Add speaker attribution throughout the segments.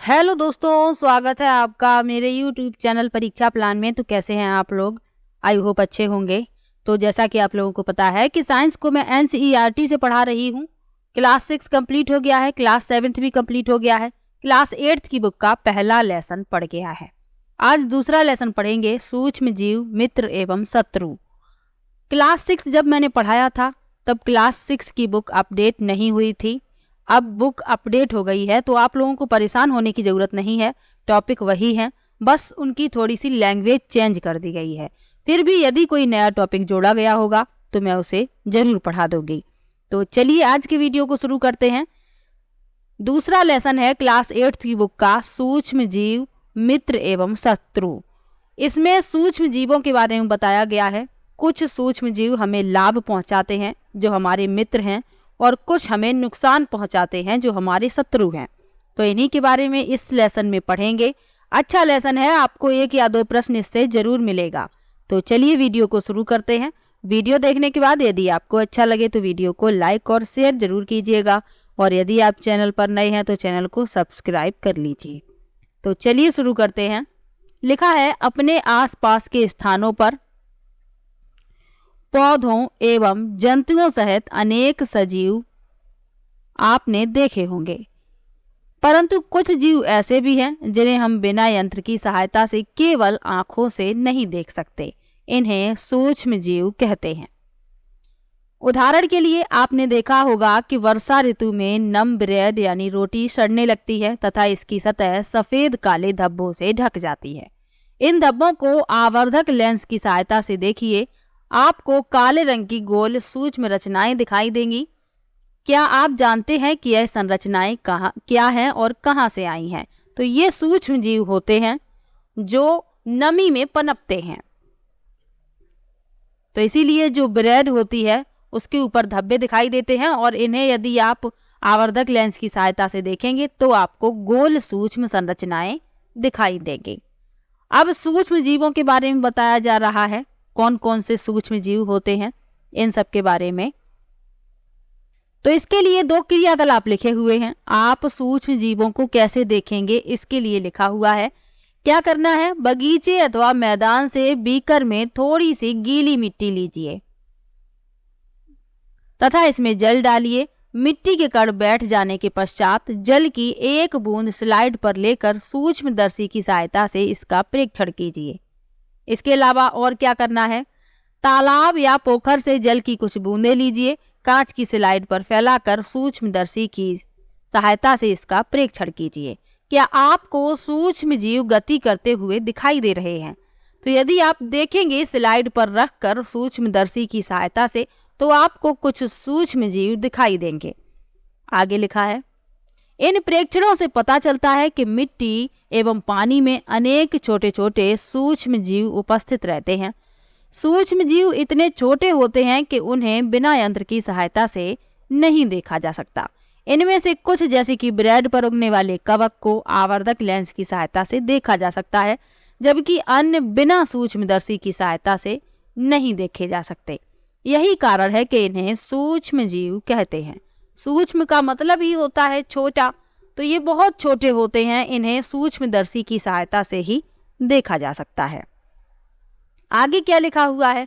Speaker 1: Hello दोस्तों, स्वागत है आपका मेरे YouTube चैनल परीक्षा प्लान में। तो कैसे हैं आप लोग? आई होप अच्छे होंगे। तो जैसा कि आप लोगों को पता है कि साइंस को मैं NCERT से पढ़ा रही हूँ। क्लास 6 कंप्लीट हो गया है, क्लास 7 भी कंप्लीट हो गया है, क्लास 8 की बुक का पहला लेसन पढ़ गया है। आज दूसरा लेसन पढ़ेंगे, सूक्ष्म जीव, मित्र एवं शत्रु। क्लास 6 जब मैंने पढ़ाया था तब क्लास 6 की बुक अपडेट नहीं हुई थी। अब बुक अपडेट हो गई है, तो आप लोगों को परेशान होने की ज़रूरत नहीं है। टॉपिक वही है, बस उनकी थोड़ी सी लैंग्वेज चेंज कर दी गई है। फिर भी यदि कोई नया टॉपिक जोड़ा गया होगा तो मैं उसे ज़रूर पढ़ा दूंगी। तो चलिए आज के वीडियो को शुरू करते हैं। दूसरा लेसन है क्लास 8 की बुक का, सूक्ष्म जीव, मित्र एवं शत्रु। इसमें सूक्ष्म जीवों के बारे में बताया गया है। कुछ सूक्ष्म जीव हमें लाभ पहुंचाते हैं जो हमारे मित्र हैं, और कुछ हमें नुकसान पहुंचाते हैं जो हमारे शत्रु हैं। तो इन्हीं के बारे में इस लेसन में पढ़ेंगे। अच्छा लेसन है, आपको 1 या 2 प्रश्न इससे जरूर मिलेगा। तो चलिए वीडियो को शुरू करते हैं। वीडियो देखने के बाद यदि आपको अच्छा लगे तो वीडियो को लाइक और शेयर जरूर कीजिएगा, और यदि आप चैनल पर नए हैं तो चैनल को सब्सक्राइब कर लीजिए। तो चलिए शुरू करते हैं। लिखा है, अपने आसपास के स्थानों पर पौधों एवं जंतुओं सहित अनेक सजीव आपने देखे होंगे, परंतु कुछ जीव ऐसे भी हैं जिन्हें हम बिना यंत्र की सहायता से केवल आंखों से नहीं देख सकते। इन्हें सूक्ष्म जीव कहते हैं। उदाहरण के लिए आपने देखा होगा कि वर्षा ऋतु में नम ब्रेड यानी रोटी सड़ने लगती है तथा इसकी सतह सफेद काले धब्बों से ढक जाती है। इन धब्बों को आवर्धक लेंस की सहायता से देखिए, आपको काले रंग की गोल सूक्ष्म रचनाएं दिखाई देंगी। क्या आप जानते हैं कि यह संरचनाएं क्या हैं और कहां से आई हैं? तो ये सूक्ष्म जीव होते हैं जो नमी में पनपते हैं। तो इसीलिए जो ब्रेड होती है उसके ऊपर धब्बे दिखाई देते हैं, और इन्हें यदि आप आवर्धक लेंस की सहायता से देखेंगे तो आपको गोल सूक्ष्म संरचनाएं दिखाई देंगी। अब सूक्ष्म जीवों के बारे में बताया जा रहा है। कौन कौन से सूक्ष्म जीव होते हैं इन सब के बारे में। तो इसके लिए 2 क्रियाकलाप लिखे हुए हैं। आप सूक्ष्म जीवों को कैसे देखेंगे इसके लिए लिखा हुआ है। क्या करना है, बगीचे अथवा मैदान से बीकर में थोड़ी सी गीली मिट्टी लीजिए तथा इसमें जल डालिए। मिट्टी के कण बैठ जाने के पश्चात जल की 1 बूंद स्लाइड पर लेकर सूक्ष्मदर्शी की सहायता से इसका प्रेक्षण कीजिए। इसके अलावा और क्या करना है, तालाब या पोखर से जल की कुछ बूंदें लीजिए, कांच की स्लाइड पर फैलाकर सूक्ष्मदर्शी की सहायता से इसका प्रेक्षण कीजिए। क्या आपको सूक्ष्म जीव गति करते हुए दिखाई दे रहे हैं? तो यदि आप देखेंगे स्लाइड पर रखकर सूक्ष्मदर्शी की सहायता से तो आपको कुछ सूक्ष्म जीव दिखाई देंगे। आगे लिखा है, इन प्रेक्षणों से पता चलता है कि मिट्टी एवं पानी में अनेक छोटे छोटे सूक्ष्म जीव उपस्थित रहते हैं। सूक्ष्म जीव इतने छोटे होते हैं कि उन्हें बिना यंत्र की सहायता से नहीं देखा जा सकता। इनमें से कुछ जैसे कि ब्रेड पर उगने वाले कवक को आवर्धक लेंस की सहायता से देखा जा सकता है, जबकि अन्य बिना सूक्ष्मदर्शी की सहायता से नहीं देखे जा सकते। यही कारण है कि इन्हें सूक्ष्म जीव कहते हैं। सूक्ष्म का मतलब ही होता है छोटा, तो ये बहुत छोटे होते हैं, इन्हें सूक्ष्मदर्शी की सहायता से ही देखा जा सकता है। आगे क्या लिखा हुआ है,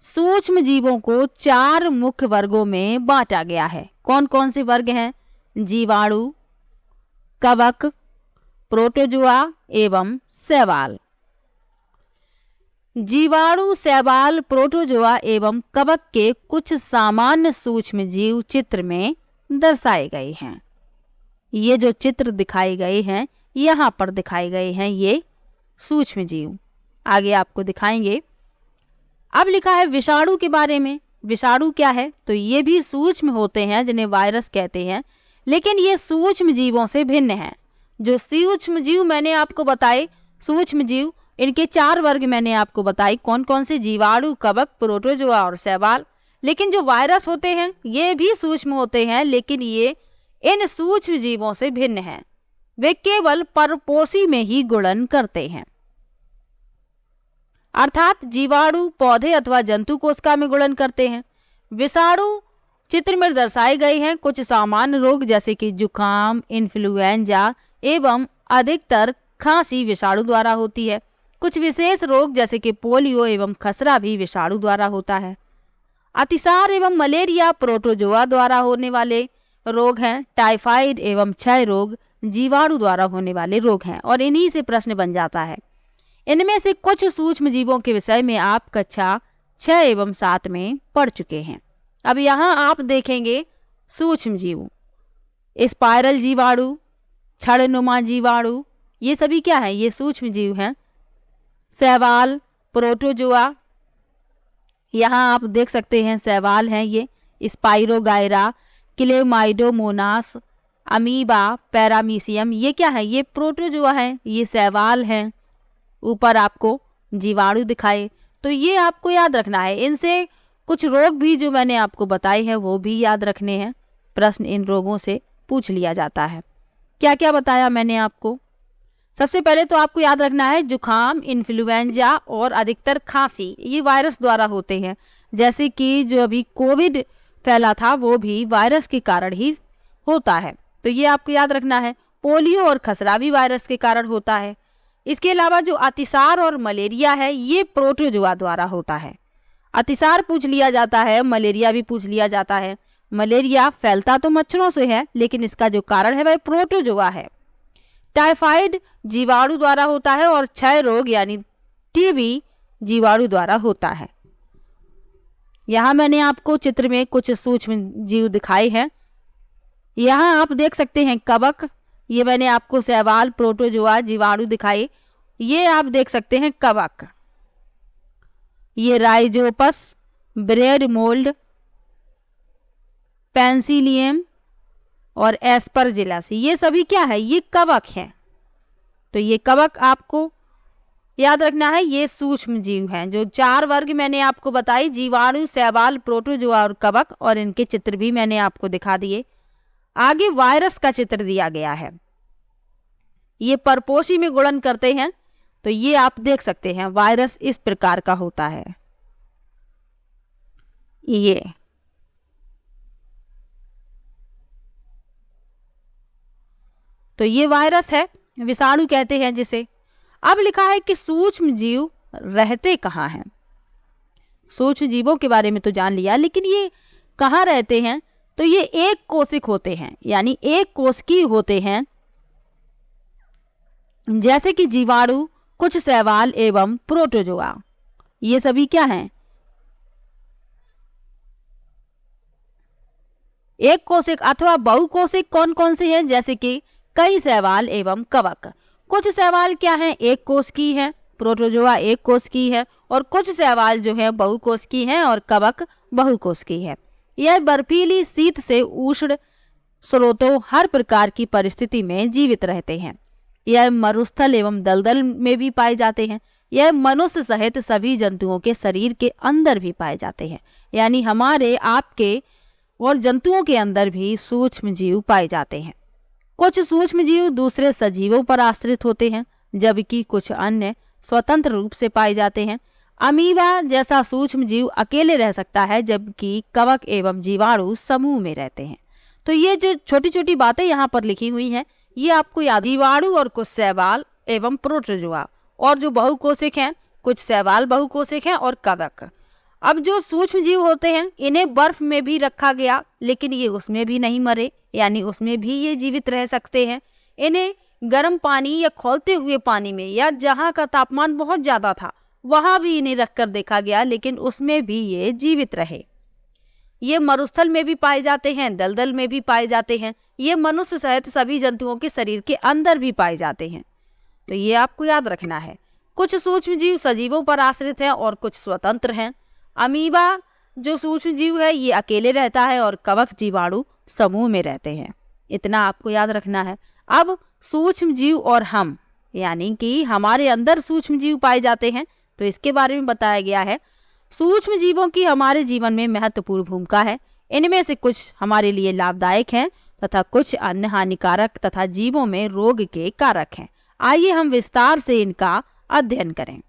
Speaker 1: सूक्ष्म जीवों को 4 मुख्य वर्गों में बांटा गया है। कौन कौन से वर्ग हैं? जीवाणु, कवक, प्रोटोजोआ एवं शैवाल। जीवाणु, शैवाल, प्रोटोजोआ एवं कवक के कुछ सामान्य सूक्ष्म जीव चित्र में दर्शाए गए हैं। ये जो चित्र दिखाए गए हैं, यहाँ पर दिखाए गए हैं ये सूक्ष्म जीव। आगे आपको दिखाएंगे। अब लिखा है विषाणु के बारे में। विषाणु क्या है? तो ये भी सूक्ष्म होते हैं जिन्हें वायरस कहते हैं, लेकिन ये सूक्ष्म जीवों से भिन्न हैं। जो सूक्ष्म जीव मैंने आपको बताए, सूक्ष्म जीव, इनके 4 वर्ग मैंने आपको बताई। कौन कौन से? जीवाणु, कवक, प्रोटोजोआ और शैवाल। लेकिन जो वायरस होते हैं ये भी सूक्ष्म होते हैं, लेकिन ये इन सूक्ष्म जीवों से भिन्न हैं। वे केवल परपोषी में ही गुणन करते हैं, अर्थात जीवाणु पौधे अथवा जंतु कोशिका में गुणन करते हैं। विषाणु चित्र में दर्शाए गए हैं कुछ सामान्य रोग जैसे कि जुकाम, इन्फ्लुएंजा एवं अधिकतर खांसी विषाणु द्वारा होती है। कुछ विशेष रोग जैसे कि पोलियो एवं खसरा भी विषाणु द्वारा होता है। अतिसार एवं मलेरिया प्रोटोजोआ द्वारा होने वाले रोग हैं। टाइफाइड एवं क्षय रोग जीवाणु द्वारा होने वाले रोग हैं और इन्हीं से प्रश्न बन जाता है। इनमें से कुछ सूक्ष्म जीवों के विषय में आप कक्षा 6 एवं 7 में पढ़ चुके हैं। अब यहाँ आप देखेंगे सूक्ष्म जीव, स्पाइरल जीवाणु, छड़नुमा जीवाणु, ये सभी क्या है? ये सूक्ष्म जीव हैं। शैवाल, प्रोटोजोआ, यहाँ आप देख सकते हैं शैवाल हैं ये, स्पाइरोगायरा, क्लेमाइडोमोनास, अमीबा, पैरामीशियम, ये क्या है? ये प्रोटोजोआ है, ये शैवाल हैं। ऊपर आपको जीवाणु दिखाए, तो ये आपको याद रखना है। इनसे कुछ रोग भी जो मैंने आपको बताए हैं वो भी याद रखने हैं। प्रश्न इन रोगों से पूछ लिया जाता है। क्या क्या बताया मैंने आपको? सबसे पहले तो आपको याद रखना है जुखाम, इन्फ्लुएंजा और अधिकतर खांसी ये वायरस द्वारा होते हैं। जैसे कि जो अभी कोविड फैला था वो भी वायरस के कारण ही होता है, तो ये आपको याद रखना है। पोलियो और खसरा भी वायरस के कारण होता है। इसके अलावा जो अतिसार और मलेरिया है ये प्रोटोजोआ द्वारा होता है। अतिसार पूछ लिया जाता है, मलेरिया भी पूछ लिया जाता है। मलेरिया फैलता तो मच्छरों से है लेकिन इसका जो कारण है वह प्रोटोजोआ है। टाइफाइड जीवाणु द्वारा होता है और क्षय रोग यानी टीबी जीवाणु द्वारा होता है। यहाँ मैंने आपको चित्र में कुछ सूक्ष्म जीव दिखाए हैं। यहाँ आप देख सकते हैं कवक, ये मैंने आपको शैवाल, प्रोटोजोआ, जीवाणु दिखाए। ये आप देख सकते हैं कवक, ये राइजोपस, ब्रेड मोल्ड, पेंसिलियम और एस्परजिलस, ये सभी क्या है? ये कवक हैं। तो ये कवक आपको याद रखना है, ये सूक्ष्म जीव हैं। जो 4 वर्ग मैंने आपको बताई, जीवाणु, शैवाल, प्रोटोजोआ और कवक, और इनके चित्र भी मैंने आपको दिखा दिए। आगे वायरस का चित्र दिया गया है। ये परपोषी में गुणन करते हैं, तो ये आप देख सकते हैं वायरस इस प्रकार का होता है। ये तो ये वायरस है, विषाणु कहते हैं जिसे। अब लिखा है कि सूक्ष्म जीव रहते कहाँ हैं। सूक्ष्म जीवों के बारे में तो जान लिया, लेकिन ये कहाँ रहते हैं? तो ये एक कोशिक होते हैं, यानी एक कोशिकीय होते हैं। जैसे कि जीवाणु, कुछ शैवाल एवं प्रोटोजोआ, ये सभी क्या हैं? एक कोशिक अथवा बहुकोशिक कौन कौन से हैं? जैसे कि कई शैवाल एवं कवक। कुछ शैवाल क्या हैं? एक कोश की है, प्रोटोजोआ एक कोश की है, और कुछ शैवाल जो है बहुकोश की हैं और कवक बहुकोश की है। यह बर्फीली, शीत से उष्ण स्रोतों, हर प्रकार की परिस्थिति में जीवित रहते हैं। यह मरुस्थल एवं दलदल में भी पाए जाते हैं। यह मनुष्य सहित सभी जंतुओं के शरीर के अंदर भी पाए जाते हैं, यानी हमारे, आपके और जंतुओं के अंदर भी सूक्ष्म जीव पाए जाते हैं। कुछ सूक्ष्म जीव दूसरे सजीवों पर आश्रित होते हैं, जबकि कुछ अन्य स्वतंत्र रूप से पाए जाते हैं। अमीबा जैसा सूक्ष्म जीव अकेले रह सकता है, जबकि कवक एवं जीवाणु समूह में रहते हैं। तो ये जो छोटी छोटी बातें यहाँ पर लिखी हुई हैं, ये आपको याद। जीवाणु और कुछ शैवाल एवं प्रोटोजोआ, और जो बहुकोशिक हैं, कुछ शैवाल बहुकोशिक हैं और कवक। अब जो सूक्ष्म जीव होते हैं इन्हें बर्फ में भी रखा गया, लेकिन ये उसमें भी नहीं मरे, यानी उसमें भी ये जीवित रह सकते हैं। इन्हें गर्म पानी या खौलते हुए पानी में, या जहाँ का तापमान बहुत ज्यादा था वहां भी इन्हें रखकर देखा गया, लेकिन उसमें भी ये जीवित रहे। ये मरुस्थल में भी पाए जाते हैं, दलदल में भी पाए जाते हैं। ये मनुष्य सहित सभी जंतुओं के शरीर के अंदर भी पाए जाते हैं। तो ये आपको याद रखना है। कुछ सूक्ष्म जीव सजीवों पर आश्रित हैं और कुछ स्वतंत्र हैं। अमीबा जो सूक्ष्म जीव है ये अकेले रहता है और कवक जीवाणु समूह में रहते हैं। इतना आपको याद रखना है। अब सूक्ष्म जीव और हम, यानी कि हमारे अंदर सूक्ष्म जीव पाए जाते हैं, तो इसके बारे में बताया गया है। सूक्ष्म जीवों की हमारे जीवन में महत्वपूर्ण भूमिका है। इनमें से कुछ हमारे लिए लाभदायक हैं तथा कुछ अन्य हानिकारक तथा जीवों में रोग के कारक हैं। आइए हम विस्तार से इनका अध्ययन करें।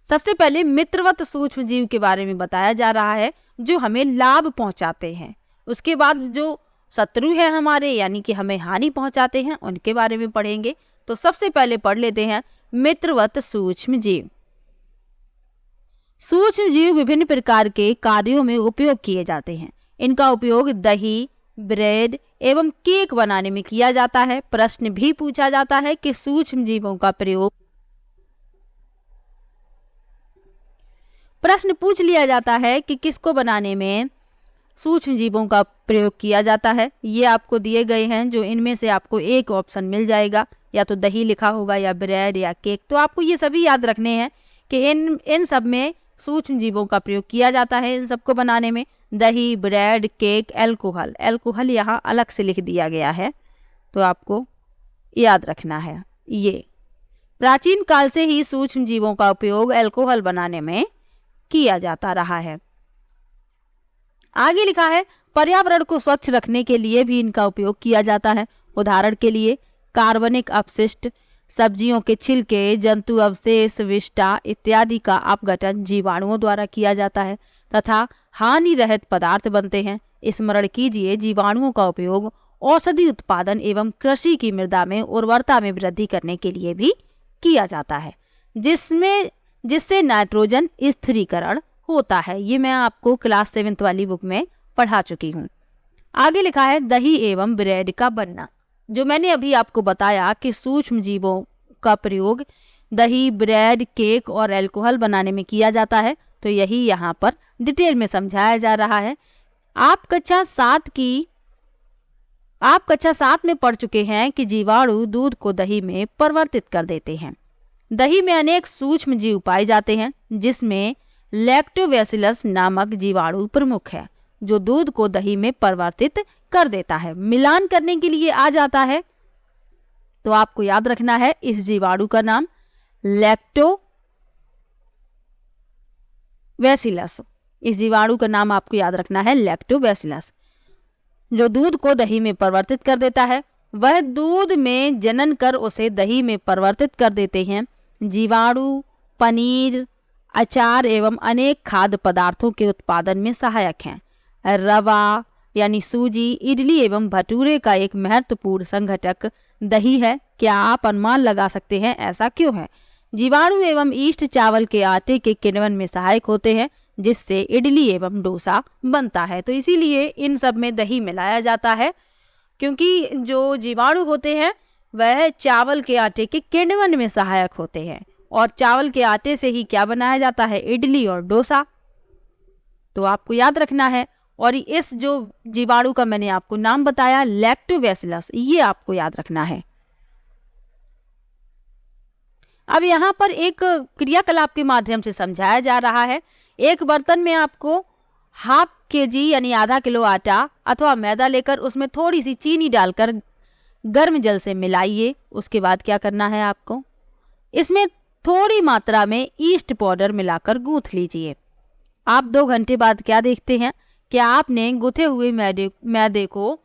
Speaker 1: सबसे पहले मित्रवत सूक्ष्म जीव के बारे में बताया जा रहा है जो हमें लाभ पहुंचाते हैं। उसके बाद जो शत्रु है हमारे, यानी कि हमें हानि पहुंचाते हैं, उनके बारे में पढ़ेंगे। तो सबसे पहले पढ़ लेते हैं मित्रवत सूक्ष्म जीव। सूक्ष्म जीव विभिन्न प्रकार के कार्यों में उपयोग किए जाते हैं। इनका उपयोग दही, ब्रेड एवं केक बनाने में किया जाता है। प्रश्न भी पूछा जाता है कि सूक्ष्म जीवों का प्रयोग, प्रश्न पूछ लिया जाता है कि किसको बनाने में सूक्ष्म जीवों का प्रयोग किया जाता है। ये आपको दिए गए हैं, जो इनमें से आपको एक ऑप्शन मिल जाएगा, या तो दही लिखा होगा या ब्रेड या केक। तो आपको ये सभी याद रखने हैं कि इन सब में सूक्ष्म जीवों का प्रयोग किया जाता है। इन सबको बनाने में दही, ब्रेड, केक, एल्कोहल, एल्कोहल यहाँ अलग से लिख दिया गया है, तो आपको याद रखना है। ये प्राचीन काल से ही सूक्ष्म जीवों का उपयोग एल्कोहल बनाने में किया जाता रहा है। आगे लिखा है पर्यावरण को स्वच्छ रखने के लिए भी इनका उपयोग किया जाता है। उदाहरण के लिए कार्बनिक अपशिष्ट, सब्जियों के छिलके, जंतु अवशेष, विष्टा इत्यादि का अपघटन जीवाणुओं द्वारा किया जाता है तथा हानि रहित पदार्थ बनते हैं। स्मरण कीजिए, जीवाणुओं का उपयोग औषधि उत्पादन एवं कृषि की मृदा में उर्वरता में वृद्धि करने के लिए भी किया जाता है, जिससे नाइट्रोजन स्थिरीकरण होता है। ये मैं आपको क्लास 7th वाली बुक में पढ़ा चुकी हूँ। आगे लिखा है दही एवं ब्रेड का बनना। जो मैंने अभी आपको बताया कि सूक्ष्म जीवों का प्रयोग दही, ब्रेड, केक और अल्कोहल बनाने में किया जाता है, तो यही यहाँ पर डिटेल में समझाया जा रहा है। आप कक्षा 7 में पढ़ चुके हैं कि जीवाणु दूध को दही में परिवर्तित कर देते हैं। दही में अनेक सूक्ष्म जीव पाए जाते हैं, जिसमें लैक्टोबैसिलस नामक जीवाणु प्रमुख है, जो दूध को दही में परिवर्तित कर देता है, मिलान करने के लिए आ जाता है। तो आपको याद रखना है इस जीवाणु का नाम लैक्टोबैसिलस। इस जीवाणु का नाम आपको याद रखना है लैक्टोबैसिलस, जो दूध को दही में परिवर्तित कर देता है। वह दूध में जनन कर उसे दही में परिवर्तित कर देते हैं। जीवाणु पनीर, अचार एवं अनेक खाद्य पदार्थों के उत्पादन में सहायक हैं। रवा यानी सूजी, इडली एवं भटूरे का एक महत्वपूर्ण संघटक दही है। क्या आप अनुमान लगा सकते हैं ऐसा क्यों है? जीवाणु एवं ईस्ट चावल के आटे के किण्वन में सहायक होते हैं, जिससे इडली एवं डोसा बनता है। तो इसीलिए इन सब में दही मिलाया जाता है, क्योंकि जो जीवाणु होते हैं वह चावल के आटे के किण्वन में सहायक होते हैं, और चावल के आटे से ही क्या बनाया जाता है? इडली और डोसा। तो आपको याद रखना है। और इस जो जीवाणु का मैंने आपको नाम बताया लैक्टोबैसिलस, ये आपको याद रखना है। अब यहाँ पर एक क्रियाकलाप के माध्यम से समझाया जा रहा है। एक बर्तन में आपको ½ kg यानी आधा किलो आटा अथवा मैदा लेकर उसमें थोड़ी सी चीनी डालकर गर्म जल से मिलाइए। उसके बाद क्या करना है आपको? इसमें थोड़ी मात्रा में ईस्ट पाउडर मिलाकर गूंथ लीजिए। आप 2 घंटे बाद क्या देखते हैं? क्या आपने गूथे हुए मैदे को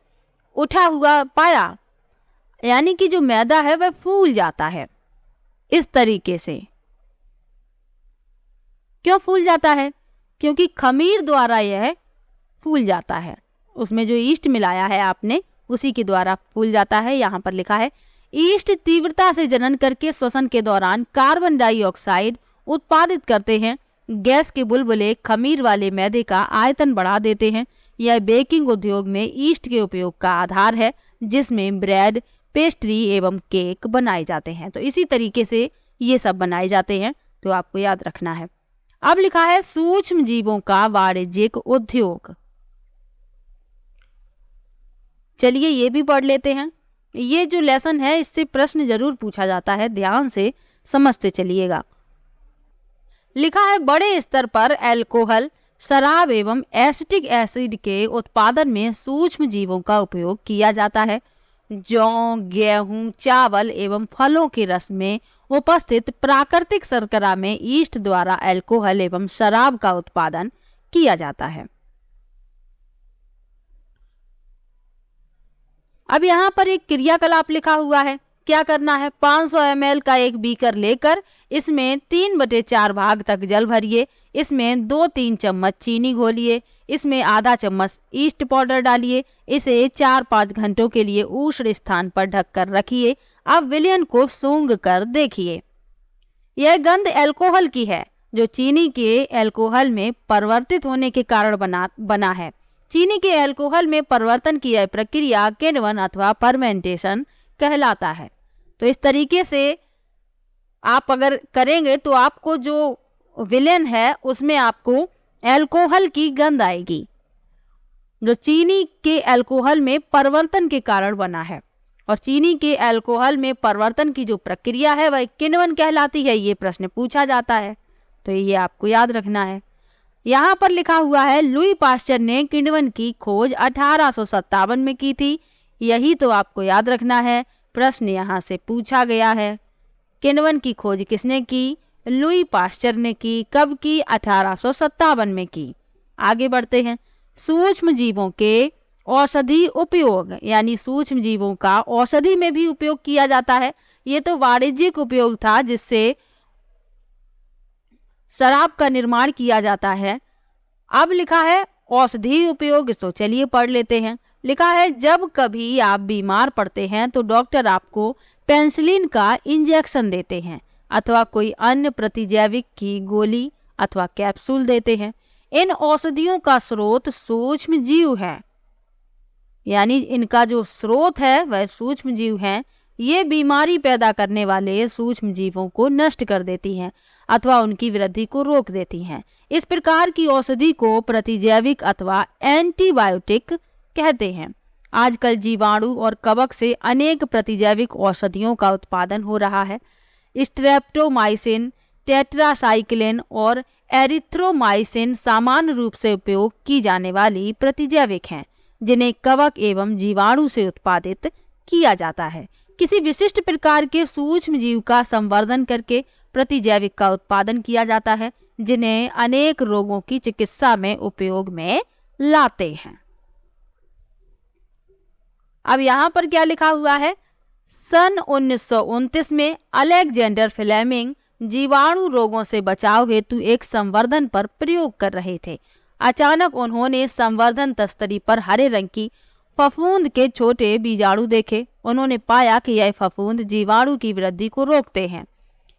Speaker 1: उठा हुआ पाया? यानी कि जो मैदा है वह फूल जाता है इस तरीके से। क्यों फूल जाता है? क्योंकि खमीर द्वारा यह फूल जाता है। उसमें जो ईस्ट मिलाया है आपने, उसी के द्वारा फूल जाता है। यहाँ पर लिखा है ईस्ट तीव्रता से जनन करके श्वसन के दौरान कार्बन डाइऑक्साइड उत्पादित करते हैं। गैस के बुलबुले खमीर वाले मैदे का आयतन बढ़ा देते हैं। यह बेकिंग उद्योग में ईस्ट के उपयोग का आधार है, जिसमें ब्रेड, पेस्ट्री एवं केक बनाए जाते हैं। तो इसी तरीके से ये सब बनाए जाते हैं, तो आपको याद रखना है। अब लिखा है सूक्ष्म जीवों का वाणिज्यिक उद्योग। चलिए ये भी पढ़ लेते हैं। ये जो लेसन है इससे प्रश्न जरूर पूछा जाता है, ध्यान से समझते चलिएगा। लिखा है बड़े स्तर पर अल्कोहल, शराब एवं एसिटिक एसिड के उत्पादन में सूक्ष्म जीवों का उपयोग किया जाता है। जौ, गेहूं, चावल एवं फलों के रस में उपस्थित प्राकृतिक शर्करा में ईस्ट द्वारा अल्कोहल एवं शराब का उत्पादन किया जाता है। अब यहाँ पर एक क्रियाकलाप लिखा हुआ है। क्या करना है? 500 ml का एक बीकर लेकर इसमें 3/4 भाग तक जल भरिए। इसमें 2-3 चम्मच चीनी घोलिए। इसमें आधा चम्मच ईस्ट पाउडर डालिए। इसे 4-5 घंटों के लिए उष्ण स्थान पर ढककर रखिए। अब विलयन को सूंघ कर देखिए। यह गंध अल्कोहल की है, जो चीनी के अल्कोहल में परिवर्तित होने के कारण बना है। चीनी के अल्कोहल में परिवर्तन की यह प्रक्रिया किण्वन अथवा फर्मेंटेशन कहलाता है। तो इस तरीके से आप अगर करेंगे तो आपको जो विलेन है उसमें आपको अल्कोहल की गंध आएगी, जो चीनी के अल्कोहल में परिवर्तन के कारण बना है। और चीनी के अल्कोहल में परिवर्तन की जो प्रक्रिया है वह किण्वन कहलाती है। ये प्रश्न पूछा जाता है, तो ये आपको याद रखना है। यहाँ पर लिखा हुआ है लुई पास्चर ने किण्वन की खोज 1857 में की थी। यही तो आपको याद रखना है, प्रश्न यहाँ से पूछा गया है। किण्वन की खोज किसने की? लुई पास्चर ने की। कब की? 1857 में की। आगे बढ़ते हैं। सूक्ष्म जीवों के औषधि उपयोग, यानी सूक्ष्म जीवों का औषधि में भी उपयोग किया जाता है। ये तो वाणिज्यिक उपयोग था, जिससे शराब का निर्माण किया जाता है। अब लिखा है औषधि उपयोग, तो चलिए पढ़ लेते हैं। लिखा है जब कभी आप बीमार पड़ते हैं तो डॉक्टर आपको पेनिसिलिन का इंजेक्शन देते हैं अथवा कोई अन्य प्रतिजैविक की गोली अथवा कैप्सूल देते हैं। इन औषधियों का स्रोत सूक्ष्म जीव है, यानी इनका जो स्रोत है वह सूक्ष्म जीव हैं। ये बीमारी पैदा करने वाले सूक्ष्म जीवों को नष्ट कर देती हैं अथवा उनकी वृद्धि को रोक देती हैं। इस प्रकार की औषधि को प्रतिजैविक अथवा एंटीबायोटिक कहते हैं। आजकल जीवाणु और कवक से अनेक प्रतिजैविक औषधियों का उत्पादन हो रहा है। स्ट्रेप्टोमाइसिन, टेट्रासाइक्लिन और एरिथ्रोमाइसिन सामान्य रूप से उपयोग की जाने वाली प्रतिजैविक हैं, जिन्हें कवक एवं जीवाणु से उत्पादित किया जाता है। किसी विशिष्ट प्रकार के सूक्ष्म जीव का संवर्धन करके प्रतिजैविक का उत्पादन किया जाता है, जिन्हें अनेक रोगों की चिकित्सा में उपयोग में लाते हैं। अब यहाँ पर क्या लिखा हुआ है? सन 1929 में अलेक्जेंडर फ्लेमिंग जीवाणु रोगों से बचाव हेतु एक संवर्धन पर प्रयोग कर रहे थे। अचानक उन्होंने संवर्धन तस्तरी पर हरे रंग की फफूंद के छोटे बीजाणु देखे। उन्होंने पाया कि यह फफूंद जीवाणु की वृद्धि को रोकते हैं।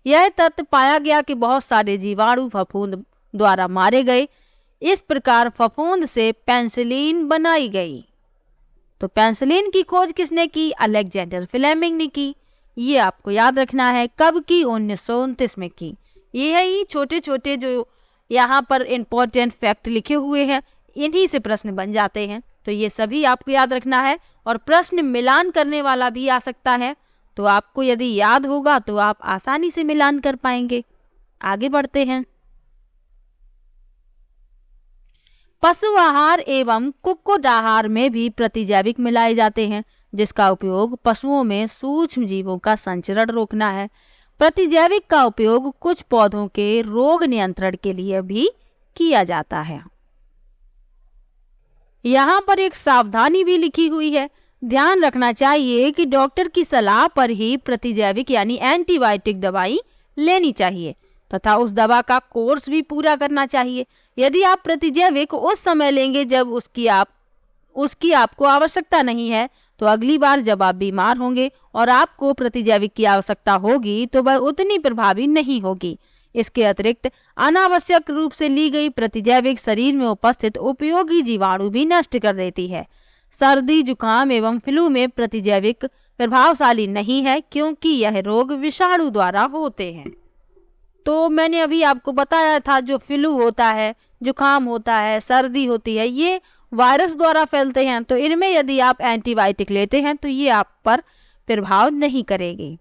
Speaker 1: यह तथ्य पाया गया कि बहुत सारे जीवाणु फफूंद द्वारा मारे गए। इस प्रकार फफूंद से पेनिसिलिन बनाई गई। तो पेनिसिलिन की खोज किसने की? अलेक्जेंडर फ्लेमिंग ने की। ये आपको याद रखना है। कब की? 1929 में की। ये है ये छोटे छोटे जो यहाँ पर इम्पोर्टेंट फैक्ट लिखे हुए हैं, इन्हीं से प्रश्न बन जाते हैं। तो ये सभी आपको याद रखना है। और प्रश्न मिलान करने वाला भी आ सकता है, तो आपको यदि याद होगा तो आप आसानी से मिलान कर पाएंगे। आगे बढ़ते हैं। पशु आहार एवं कुक्कुट आहार में भी प्रतिजैविक मिलाए जाते हैं, जिसका उपयोग पशुओं में सूक्ष्म जीवों का संचरण रोकना है। प्रतिजैविक का उपयोग कुछ पौधों के रोग नियंत्रण के लिए भी किया जाता है। यहाँ पर एक सावधानी भी लिखी हुई है। ध्यान रखना चाहिए कि डॉक्टर की सलाह पर ही प्रतिजैविक यानी एंटीबायोटिक दवाई लेनी चाहिए तथा उस दवा का कोर्स भी पूरा करना चाहिए। यदि आप प्रतिजैविक उस समय लेंगे जब उसकी आपको आवश्यकता नहीं है, तो अगली बार जब आप बीमार होंगे और आपको प्रतिजैविक की आवश्यकता होगी तो वह उतनी प्रभावी नहीं होगी। इसके अतिरिक्त अनावश्यक रूप से ली गई प्रतिजैविक शरीर में उपस्थित उपयोगी जीवाणु भी नष्ट कर देती है। सर्दी, जुकाम एवं फ्लू में प्रतिजैविक प्रभावशाली नहीं है, क्योंकि यह रोग विषाणु द्वारा होते हैं। तो मैंने अभी आपको बताया था, जो फ्लू होता है, जुकाम होता है, सर्दी होती है, ये वायरस द्वारा फैलते हैं। तो इनमें यदि आप एंटीबायोटिक लेते हैं तो ये आप पर प्रभाव नहीं करेगी।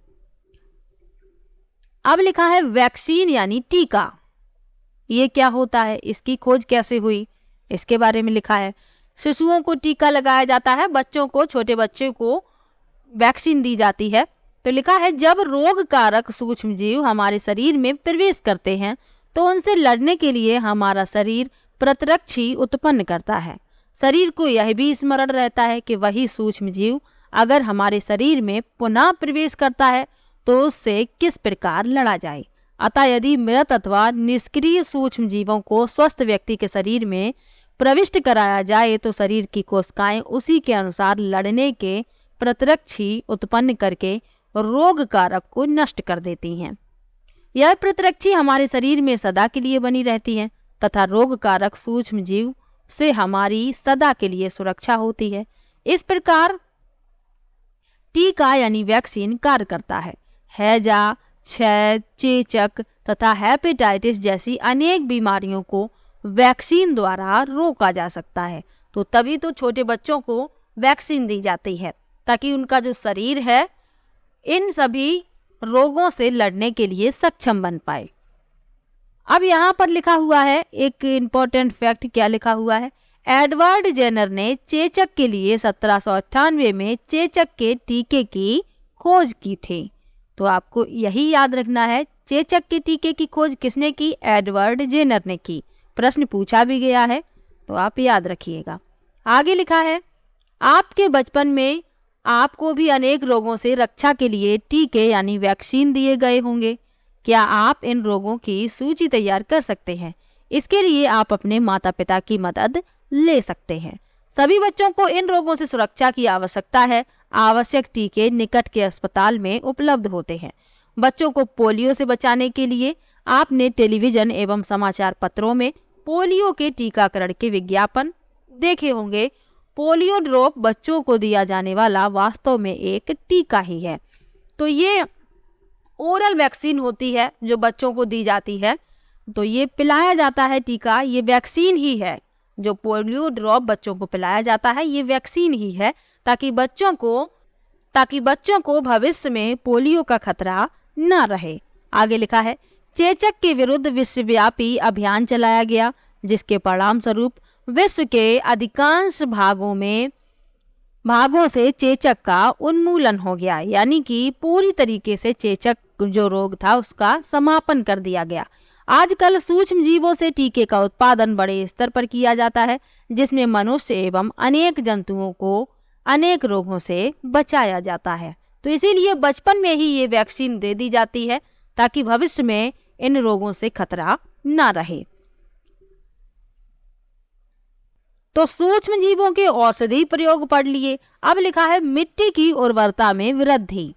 Speaker 1: अब लिखा है वैक्सीन यानी टीका। ये क्या होता है, इसकी खोज कैसे हुई, इसके बारे में लिखा है। शिशुओं को टीका लगाया जाता है, बच्चों को, छोटे बच्चे को वैक्सीन दी जाती है। तो लिखा है जब रोग कारक सूक्ष्म जीव हमारे शरीर में प्रवेश करते हैं तो उनसे लड़ने के लिए हमारा शरीर प्रतिरक्षी उत्पन्न करता है। शरीर को यह भी स्मरण रहता है कि वही सूक्ष्म जीव अगर हमारे शरीर में पुनः प्रवेश करता है तो उससे किस प्रकार लड़ा जाए। अतः यदि मृत अथवा निष्क्रिय सूक्ष्म जीवों को स्वस्थ व्यक्ति के शरीर में प्रविष्ट कराया जाए तो शरीर की कोशिकाएं उसी के अनुसार लड़ने के प्रतिरक्षी उत्पन्न करके रोग कारक को नष्ट कर देती हैं। यह प्रतिरक्षी हमारे शरीर में सदा के लिए बनी रहती है तथा रोग कारक सूक्ष्म जीव से हमारी सदा के लिए सुरक्षा होती है। इस प्रकार टीका यानी वैक्सीन कार्य करता है। हैजा, क्षय, चेचक तथा हेपेटाइटिस जैसी अनेक बीमारियों को वैक्सीन द्वारा रोका जा सकता है। तो तभी तो छोटे बच्चों को वैक्सीन दी जाती है ताकि उनका जो शरीर है इन सभी रोगों से लड़ने के लिए सक्षम बन पाए। अब यहाँ पर लिखा हुआ है एक इम्पोर्टेंट फैक्ट। क्या लिखा हुआ है? एडवर्ड जेनर ने चेचक के लिए 1798 में चेचक के टीके की खोज की थी। तो आपको यही याद रखना है, चेचक के टीके की खोज किसने की? एडवर्ड जेनर ने की। प्रश्न पूछा भी गया है तो आप याद रखिएगा। आगे लिखा है, आपके बचपन में आपको भी अनेक रोगों से रक्षा के लिए टीके यानी वैक्सीन दिए गए होंगे। क्या आप इन रोगों की सूची तैयार कर सकते हैं? इसके लिए आप अपने माता पिता की मदद ले सकते हैं। सभी बच्चों को इन रोगों से सुरक्षा की आवश्यकता है। आवश्यक टीके निकट के अस्पताल में उपलब्ध होते हैं। बच्चों को पोलियो से बचाने के लिए आपने टेलीविजन एवं समाचार पत्रों में पोलियो के टीकाकरण के विज्ञापन देखे होंगे। पोलियो ड्रॉप बच्चों को दिया जाने वाला वास्तव में एक टीका ही है। तो ये ओरल वैक्सीन होती है जो बच्चों को दी जाती है। तो ये पिलाया जाता है टीका, ये वैक्सीन ही है। जो पोलियो ड्रॉप बच्चों को पिलाया जाता है ये वैक्सीन ही है ताकि बच्चों को भविष्य में पोलियो का खतरा न रहे। आगे लिखा है, चेचक के विरुद्ध विश्वव्यापी अभियान चलाया गया जिसके परिणाम स्वरूप विश्व के अधिकांश भागों से चेचक का उन्मूलन हो गया। यानी कि पूरी तरीके से चेचक जो रोग था उसका समापन कर दिया गया। आजकल सूक्ष्म जीवों से टीके का उत्पादन बड़े स्तर पर किया जाता है जिसमें मनुष्य एवं अनेक जंतुओं को अनेक रोगों से बचाया जाता है। तो इसीलिए बचपन में ही ये वैक्सीन दे दी जाती है ताकि भविष्य में इन रोगों से खतरा ना रहे। तो सूक्ष्म जीवों के औषधि प्रयोग पढ़ लिए। अब लिखा है मिट्टी की उर्वरता में वृद्धि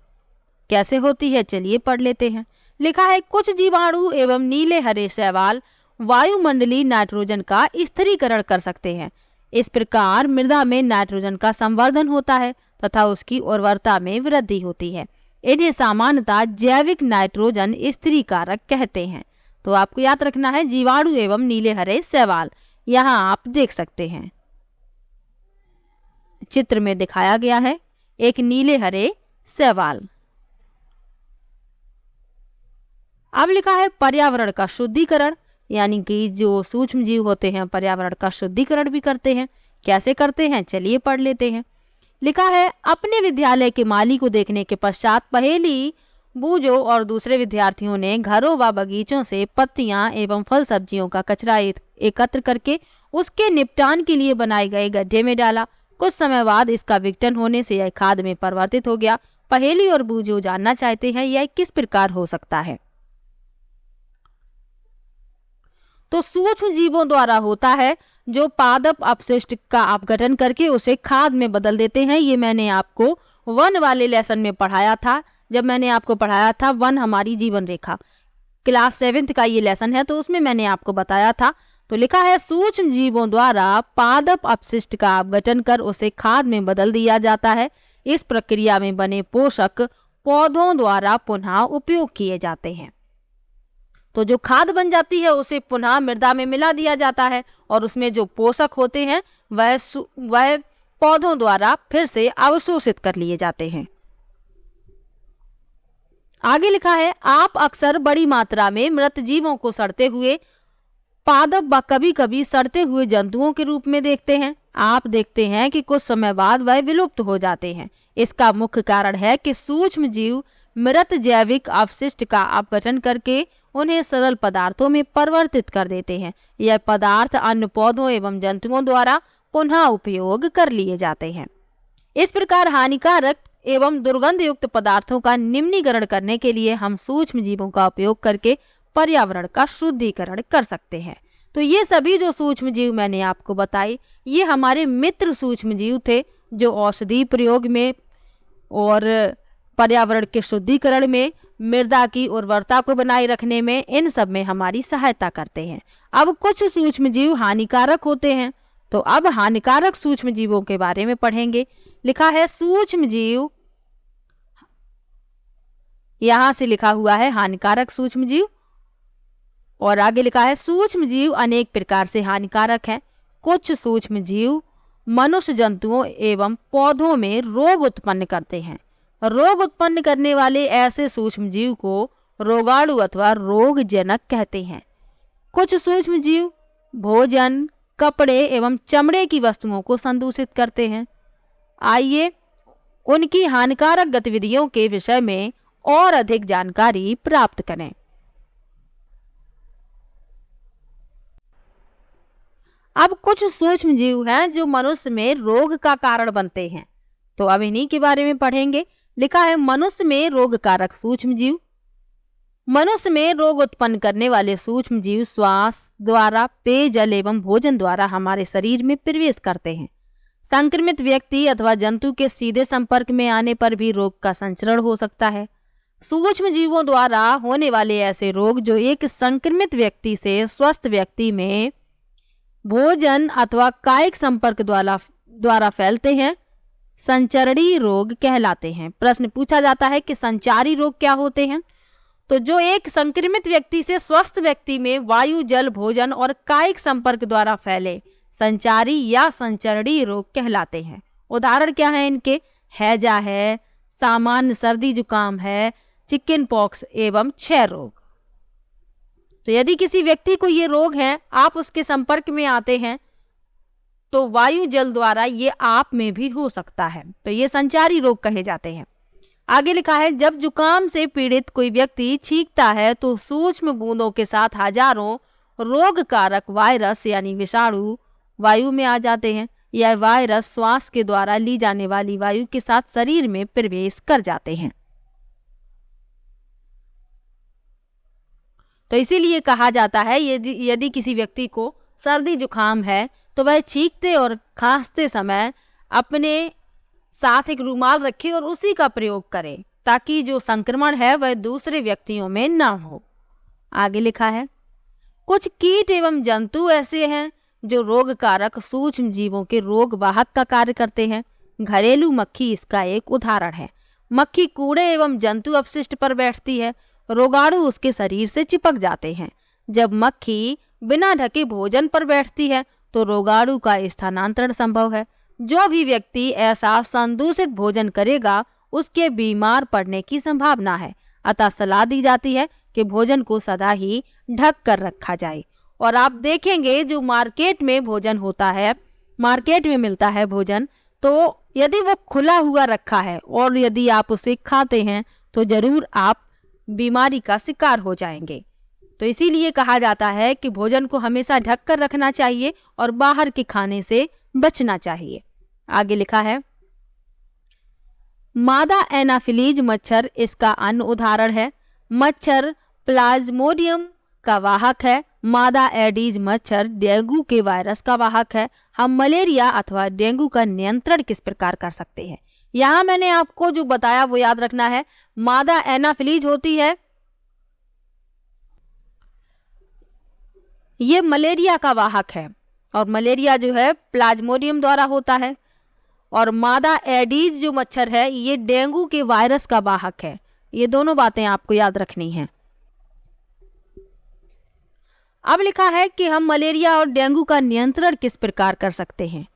Speaker 1: कैसे होती है, चलिए पढ़ लेते हैं। लिखा है कुछ जीवाणु एवं नीले हरे शैवाल वायुमंडलीय नाइट्रोजन का स्थिरीकरण कर सकते हैं। इस प्रकार मृदा में नाइट्रोजन का संवर्धन होता है तथा उसकी उर्वरता में वृद्धि होती है। इन्हें सामान्यतः जैविक नाइट्रोजन स्थिरीकारक कहते हैं। तो आपको याद रखना है जीवाणु एवं नीले हरे शैवाल। यहाँ आप देख सकते हैं चित्र में दिखाया गया है एक नीले हरे शैवाल। अब लिखा है पर्यावरण का शुद्धिकरण, यानी कि जो सूक्ष्म जीव होते हैं पर्यावरण का शुद्धिकरण भी करते हैं। कैसे करते हैं चलिए पढ़ लेते हैं। लिखा है अपने विद्यालय के माली को देखने के पश्चात पहेली बूजो और दूसरे विद्यार्थियों ने घरों व बगीचों से पत्तियां एवं फल सब्जियों का कचरा एकत्र करके उसके निपटान के लिए बनाए गए गड्ढे में डाला। कुछ समय बाद इसका विघटन होने से यह खाद में परिवर्तित हो गया। पहेली और बूजो जानना चाहते हैं यह किस प्रकार हो सकता है। तो सूक्ष्म जीवों द्वारा होता है जो पादप अपशिष्ट का अपघटन करके उसे खाद में बदल देते हैं। ये मैंने आपको वन वाले लेसन में पढ़ाया था। जब मैंने आपको पढ़ाया था वन हमारी जीवन रेखा, क्लास 7th का ये लेसन है, तो उसमें मैंने आपको बताया था। तो लिखा है सूक्ष्म जीवों द्वारा पादप अपशिष्ट का अपघटन कर उसे खाद में बदल दिया जाता है। इस प्रक्रिया में बने पोषक पौधों द्वारा पुनः उपयोग किए जाते हैं। तो जो खाद बन जाती है उसे पुनः मृदा में मिला दिया जाता है और उसमें जो पोषक होते हैं वह पौधों द्वारा फिर से अवशोषित कर लिए जाते हैं। आगे लिखा है आप अक्सर बड़ी मात्रा में मृत जीवों को सड़ते हुए पादप व कभी कभी सड़ते हुए जंतुओं के रूप में देखते हैं। आप देखते हैं कि कुछ समय बाद वह विलुप्त हो जाते हैं। इसका मुख्य कारण है कि सूक्ष्म जीव मृत जैविक अपशिष्ट का अपघटन करके उन्हें सरल पदार्थों में परिवर्तित कर देते हैं। यह पदार्थ अन्य पौधों एवं जंतुओं द्वारा पुनः उपयोग कर लिए जाते हैं। इस प्रकार हानिकारक एवं दुर्गंध युक्त पदार्थों का निम्नीकरण करने के लिए हम सूक्ष्म जीवों का उपयोग करके पर्यावरण का शुद्धिकरण कर सकते हैं। तो ये सभी जो सूक्ष्म जीव मैंने आपको बताए, ये हमारे मित्र सूक्ष्म जीव थे, जो औषधि प्रयोग में और पर्यावरण के शुद्धिकरण में, मृदा की उर्वरता को बनाए रखने में, इन सब में हमारी सहायता करते हैं। अब कुछ सूक्ष्म जीव हानिकारक होते हैं, तो अब हानिकारक सूक्ष्म जीवों के बारे में पढ़ेंगे। लिखा है सूक्ष्म जीव, यहां से लिखा हुआ है हानिकारक सूक्ष्म जीव, और आगे लिखा है सूक्ष्म जीव अनेक प्रकार से हानिकारक हैं। कुछ सूक्ष्म जीव मनुष्य, जंतुओं एवं पौधों में रोग उत्पन्न करते हैं। रोग उत्पन्न करने वाले ऐसे सूक्ष्म जीव को रोगाणु अथवा रोगजनक कहते हैं। कुछ सूक्ष्म जीव भोजन, कपड़े एवं चमड़े की वस्तुओं को संदूषित करते हैं। आइए उनकी हानिकारक गतिविधियों के विषय में और अधिक जानकारी प्राप्त करें। अब कुछ सूक्ष्म जीव हैं जो मनुष्य में रोग का कारण बनते हैं, तो अब इन्हीं के बारे में पढ़ेंगे। लिखा है मनुष्य में रोग कारक सूक्ष्म जीव। मनुष्य में रोग उत्पन्न करने वाले सूक्ष्म जीव श्वास द्वारा, पेयजल एवं भोजन द्वारा हमारे शरीर में प्रवेश करते हैं। संक्रमित व्यक्ति अथवा जंतु के सीधे संपर्क में आने पर भी रोग का संचरण हो सकता है। सूक्ष्म जीवों द्वारा होने वाले ऐसे रोग जो एक संक्रमित व्यक्ति से स्वस्थ व्यक्ति में भोजन अथवा कायिक संपर्क द्वारा फैलते हैं, संचरणीय रोग कहलाते हैं। प्रश्न पूछा जाता है कि संचारी रोग क्या होते हैं? तो जो एक संक्रमित व्यक्ति से स्वस्थ व्यक्ति में वायु, जल, भोजन और कायिक संपर्क द्वारा फैले, संचारी या संचरणीय रोग कहलाते हैं। उदाहरण क्या है इनके? हैजा है, सामान्य सर्दी जुकाम है, चिकन पॉक्स एवं क्षय रोग। तो यदि किसी व्यक्ति को ये रोग है, आप उसके संपर्क में आते हैं, तो वायु जल द्वारा ये आप में भी हो सकता है, तो ये संचारी रोग कहे जाते हैं। आगे लिखा है जब जुकाम से पीड़ित कोई व्यक्ति छींकता है तो सूक्ष्म बूंदों के साथ हजारों रोग कारक वायरस यानी विषाणु वायु में आ जाते हैं। यह वायरस श्वास के द्वारा ली जाने वाली वायु के साथ शरीर में प्रवेश कर जाते हैं। तो इसीलिए कहा जाता है यदि किसी व्यक्ति को सर्दी जुकाम है तो वह छींकते और खांसते समय अपने साथ एक रुमाल रखे और उसी का प्रयोग करे, ताकि जो संक्रमण है वह दूसरे व्यक्तियों में ना हो। आगे लिखा है कुछ कीट एवं जंतु ऐसे हैं जो रोग कारक सूक्ष्म जीवों के रोग वाहक का कार्य करते हैं। घरेलू मक्खी इसका एक उदाहरण है। मक्खी कूड़े एवं जंतु अपशिष्ट पर बैठती है, रोगाणु उसके शरीर से चिपक जाते हैं। जब मक्खी बिना ढके भोजन पर बैठती है तो रोगाणु का स्थानांतरण संभव है। जो भी व्यक्ति ऐसा संदूषित भोजन करेगा उसके बीमार पड़ने की संभावना है, अतः सलाह दी जाती है कि भोजन को सदा ही ढक कर रखा जाए। और आप देखेंगे जो मार्केट में भोजन होता है, मार्केट में मिलता है भोजन, तो यदि वो खुला हुआ रखा है और यदि आप उसे खाते हैं तो जरूर आप बीमारी का शिकार हो जाएंगे। तो इसीलिए कहा जाता है कि भोजन को हमेशा ढक कर रखना चाहिए और बाहर के खाने से बचना चाहिए। आगे लिखा है मादा एनाफिलीज मच्छर इसका अन्य उदाहरण है। मच्छर प्लाज्मोडियम का वाहक है। मादा एडीज मच्छर डेंगू के वायरस का वाहक है। हम मलेरिया अथवा डेंगू का नियंत्रण किस प्रकार कर सकते हैं? यहाँ मैंने आपको जो बताया वो याद रखना है। मादा एनाफिलीज होती है, ये मलेरिया का वाहक है और मलेरिया जो है प्लाज्मोडियम द्वारा होता है। और मादा एडीज जो मच्छर है ये डेंगू के वायरस का वाहक है। ये दोनों बातें आपको याद रखनी हैं। अब लिखा है कि हम मलेरिया और डेंगू का नियंत्रण किस प्रकार कर सकते हैं।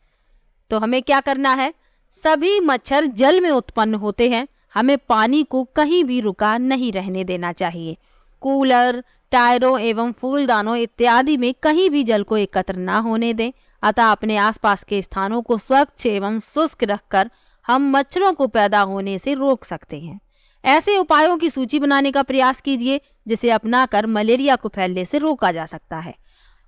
Speaker 1: तो हमें क्या करना है? सभी मच्छर जल में उत्पन्न होते हैं, हमें पानी को कहीं भी रुका नहीं रहने देना चाहिए। कूलर, टायरों एवं फूलदानों इत्यादि में कहीं भी जल को एकत्र ना होने दें। अतः अपने आसपास के स्थानों को स्वच्छ एवं शुष्क रखकर हम मच्छरों को पैदा होने से रोक सकते हैं। ऐसे उपायों की सूची बनाने का प्रयास कीजिए जिसे अपनाकर मलेरिया को फैलने से रोका जा सकता है।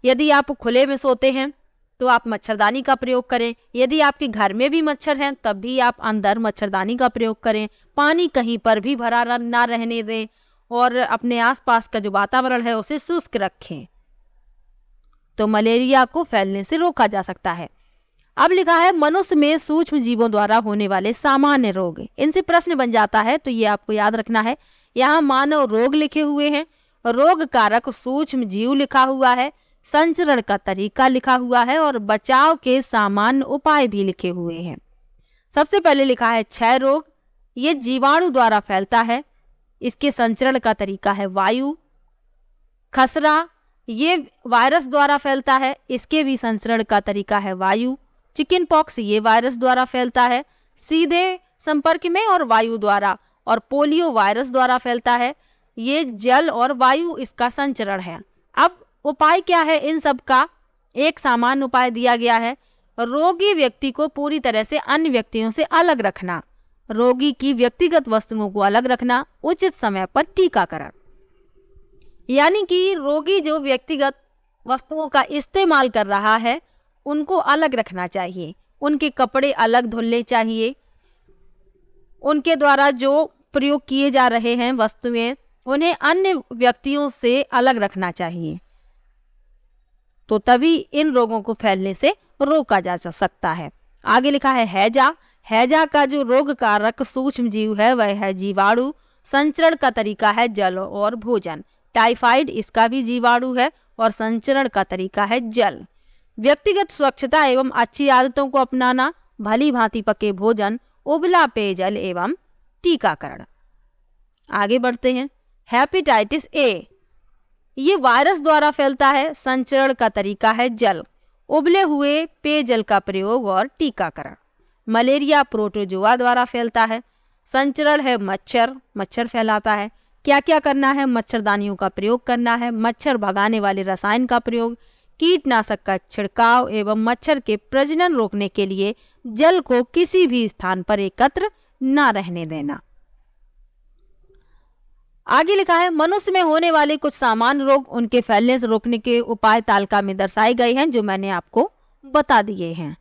Speaker 1: यदि आप खुले में सोते हैं तो आप मच्छरदानी का प्रयोग करें। यदि आपके घर में भी मच्छर हैं तब भी आप अंदर मच्छरदानी का प्रयोग करें। पानी कहीं पर भी भरा ना रहने दें और अपने आसपास का जो वातावरण है उसे शुष्क रखें। तो मलेरिया को फैलने से रोका जा सकता है। अब लिखा है मनुष्य में सूक्ष्म जीवों द्वारा होने वाले सामान्य रोग। इनसे प्रश्न बन जाता है, तो ये आपको याद रखना है। यहाँ मानव रोग लिखे हुए हैं, रोग कारक सूक्ष्म जीव लिखा हुआ है, संचरण का तरीका लिखा हुआ है और बचाव के सामान्य उपाय भी लिखे हुए हैं। सबसे पहले लिखा है क्षय रोग। ये जीवाणु द्वारा फैलता है, इसके संचरण का तरीका है वायु। खसरा, ये वायरस द्वारा फैलता है, इसके भी संचरण का तरीका है वायु। चिकन पॉक्स, ये वायरस द्वारा फैलता है सीधे संपर्क में और वायु द्वारा। और पोलियो वायरस द्वारा फैलता है, ये जल और वायु इसका संचरण है। अब उपाय क्या है इन सब का? एक सामान्य उपाय दिया गया है, रोगी व्यक्ति को पूरी तरह से अन्य व्यक्तियों से अलग रखना, रोगी की व्यक्तिगत वस्तुओं को अलग रखना, उचित समय पर टीकाकरण। यानी कि रोगी जो व्यक्तिगत वस्तुओं का इस्तेमाल कर रहा है उनको अलग रखना चाहिए, उनके कपड़े अलग धुलने चाहिए, उनके द्वारा जो प्रयोग किए जा रहे हैं वस्तुएं उन्हें अन्य व्यक्तियों से अलग रखना चाहिए, तो तभी इन रोगों को फैलने से रोका जा सकता है। आगे लिखा है हैजा। हैजा का जो रोग कारक सूक्ष्म जीव है वह है जीवाणु। संचरण का तरीका है जल और भोजन। टाइफाइड, इसका भी जीवाणु है और संचरण का तरीका है जल। व्यक्तिगत स्वच्छता एवं अच्छी आदतों को अपनाना, भली भांति पके भोजन, उबला पेयजल एवं टीकाकरण। आगे बढ़ते हैं। हेपेटाइटिस ए, ये वायरस द्वारा फैलता है, संचरण का तरीका है जल, उबले हुए पेयजल का प्रयोग और टीकाकरण। मलेरिया प्रोटोजोआ द्वारा फैलता है, संचरण है मच्छर, मच्छर फैलाता है। क्या क्या करना है? मच्छरदानियों का प्रयोग करना है, मच्छर भगाने वाले रसायन का प्रयोग, कीटनाशक का छिड़काव एवं मच्छर के प्रजनन रोकने के लिए जल को किसी भी स्थान पर एकत्र न रहने देना। आगे लिखा है मनुष्य में होने वाले कुछ सामान्य रोग, उनके फैलने से रोकने के उपाय तालिका में दर्शाए गए हैं जो मैंने आपको बता दिए हैं।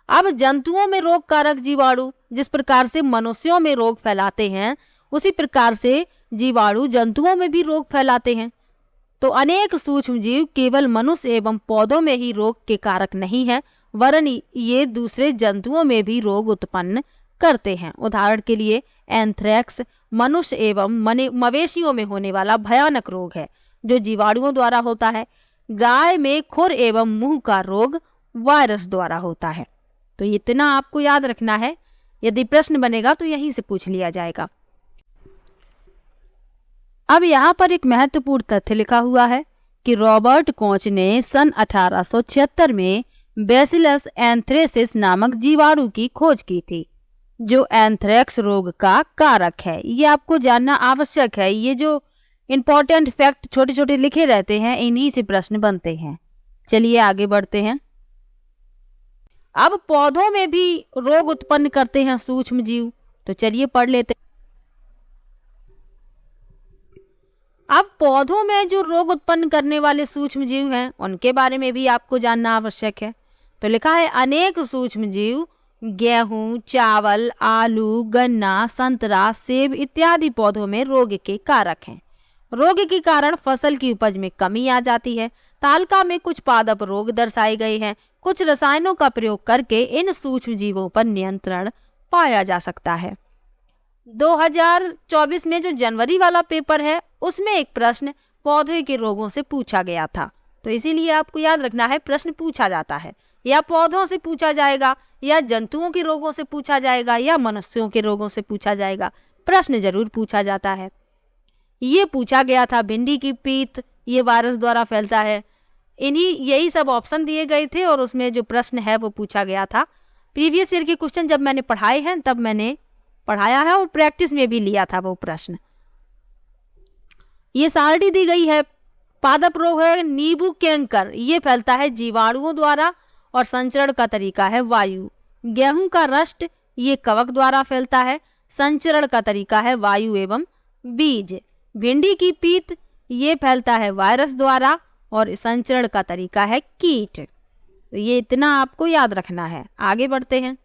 Speaker 1: अब जंतुओं में रोग कारक जीवाणु जिस प्रकार से मनुष्यों में रोग फैलाते हैं उसी प्रकार से जीवाणु जंतुओं में भी रोग फैलाते हैं। तो अनेक सूक्ष्म जीव केवल मनुष्य एवं पौधों में ही रोग के कारक नहीं है, वरन ये दूसरे जंतुओं में भी रोग उत्पन्न करते हैं। उदाहरण के लिए एंथ्रेक्स मनुष्य एवं मवेशियों में होने वाला भयानक रोग है जो जीवाणुओं द्वारा होता है। गाय में खुर एवं मुंह का रोग वायरस द्वारा होता है। तो इतना आपको याद रखना है, यदि प्रश्न बनेगा तो यहीं से पूछ लिया जाएगा। अब यहाँ पर एक महत्वपूर्ण तथ्य लिखा हुआ है कि रॉबर्ट कोच ने सन 1876 में बैसिलस एंथ्रेसिस नामक जीवाणु की खोज की थी जो एंथ्रेक्स रोग का कारक है। ये आपको जानना आवश्यक है। ये जो इम्पोर्टेंट फैक्ट छोटे छोटे लिखे रहते हैं इन्हीं से प्रश्न बनते हैं। चलिए आगे बढ़ते हैं। अब पौधों में भी रोग उत्पन्न करते हैं सूक्ष्म जीव, तो चलिए पढ़ लेते हैं। अब पौधों में जो रोग उत्पन्न करने वाले सूक्ष्म जीव हैं उनके बारे में भी आपको जानना आवश्यक है। तो लिखा है अनेक सूक्ष्म जीव गेहूं, चावल, आलू, गन्ना, संतरा, सेब इत्यादि पौधों में रोग के कारक हैं। रोग के कारण फसल की उपज में कमी आ जाती है। तालिका में कुछ पादप रोग दर्शाए गए हैं। कुछ रसायनों का प्रयोग करके इन सूक्ष्म जीवों पर नियंत्रण पाया जा सकता है। 2024 में जो जनवरी वाला पेपर है उसमें एक प्रश्न पौधे के रोगों से पूछा गया था, तो इसीलिए आपको याद रखना है प्रश्न पूछा जाता है, या पौधों से पूछा जाएगा या जंतुओं के रोगों से पूछा जाएगा या मनुष्यों के रोगों से पूछा जाएगा, प्रश्न जरूर पूछा जाता है। ये पूछा गया था भिंडी की पीत, ये वायरस द्वारा फैलता है। यही सब ऑप्शन दिए गए थे और उसमें जो प्रश्न है वो पूछा गया था। प्रीवियस ईयर के क्वेश्चन जब मैंने पढ़ाए हैं तब मैंने पढ़ाया है और प्रैक्टिस में भी लिया था वो प्रश्न। ये सारणी दी गई है। पादप रोग है नींबू कैंकर, ये फैलता है जीवाणुओं द्वारा और संचरण का तरीका है वायु। गेहूं का रस्ट, ये कवक द्वारा फैलता है, संचरण का तरीका है वायु एवं बीज। भिंडी की पीत, ये फैलता है वायरस द्वारा और संचरण का तरीका है कीट। तो ये इतना आपको याद रखना है। आगे बढ़ते हैं।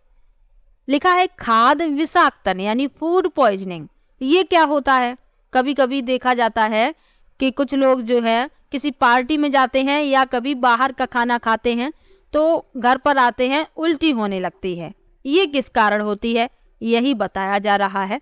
Speaker 1: लिखा है खाद्य विषाक्तन यानी फूड पॉइजनिंग। ये क्या होता है? कभी कभी देखा जाता है कि कुछ लोग जो है किसी पार्टी में जाते हैं या कभी बाहर का खाना खाते हैं तो घर पर आते हैं उल्टी होने लगती है। ये किस कारण होती है, यही बताया जा रहा है।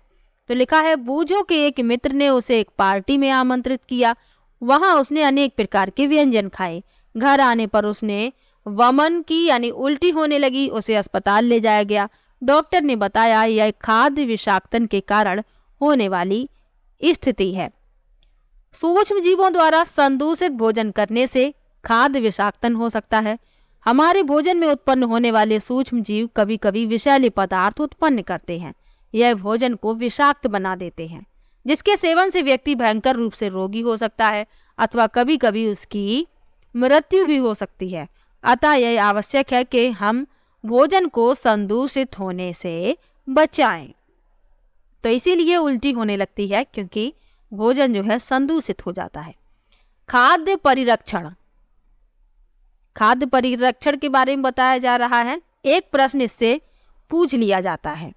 Speaker 1: तो लिखा है, बूझो के एक मित्र ने उसे एक पार्टी में आमंत्रित किया। वहां उसने अनेक प्रकार के व्यंजन खाए। घर आने पर उसने वमन की यानी उल्टी होने लगी। उसे अस्पताल ले जाया गया। डॉक्टर ने बताया यह खाद्य विषाक्तन के कारण होने वाली स्थिति है। सूक्ष्म जीवों द्वारा संदूषित भोजन करने से खाद्य विषाक्तन हो सकता है। हमारे भोजन में उत्पन्न होने वाले सूक्ष्म जीव कभी कभी विषैले पदार्थ उत्पन्न करते हैं। यह भोजन को विषाक्त बना देते हैं, जिसके सेवन से व्यक्ति भयंकर रूप से रोगी हो सकता है अथवा कभी कभी उसकी मृत्यु भी हो सकती है। अतः यह आवश्यक है कि हम भोजन को संदूषित होने से बचाएं। तो इसीलिए उल्टी होने लगती है क्योंकि भोजन जो है संदूषित हो जाता है। खाद्य परिरक्षण, खाद्य परिरक्षण के बारे में बताया जा रहा है। एक प्रश्न इससे पूछ लिया जाता है।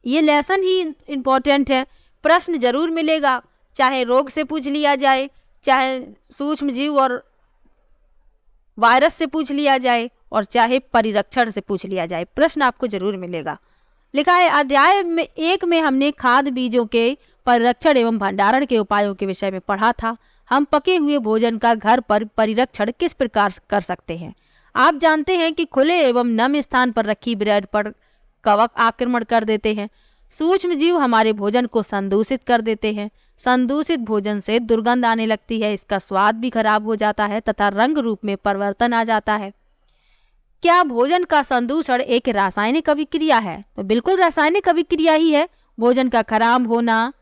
Speaker 1: ये लेसन ही इम्पोर्टेंट है, प्रश्न जरूर मिलेगा, चाहे रोग से पूछ लिया जाए, चाहे सूक्ष्म जीव और वायरस से पूछ लिया जाए और चाहे परिरक्षण से पूछ लिया जाए, प्रश्न आपको जरूर मिलेगा। लिखा है, अध्याय में 1 में हमने खाद्य बीजों के परिरक्षण एवं भंडारण के उपायों के विषय में पढ़ा था। हम पके हुए भोजन का घर पर परिरक्षण किस प्रकार कर सकते हैं। आप जानते हैं कि खुले एवं नम स्थान पर रखी ब्रेड पर कवक आक्रमण कर देते हैं। सूक्ष्म जीव हमारे भोजन को संदूषित कर देते हैं। संदूषित भोजन से दुर्गंध आने लगती है, इसका स्वाद भी खराब हो जाता है तथा रंग रूप में परिवर्तन आ जाता है। क्या भोजन का संदूषण एक रासायनिक अभिक्रिया है? तो बिल्कुल रासायनिक अभिक्रिया ही है। भोजन का खराब होना,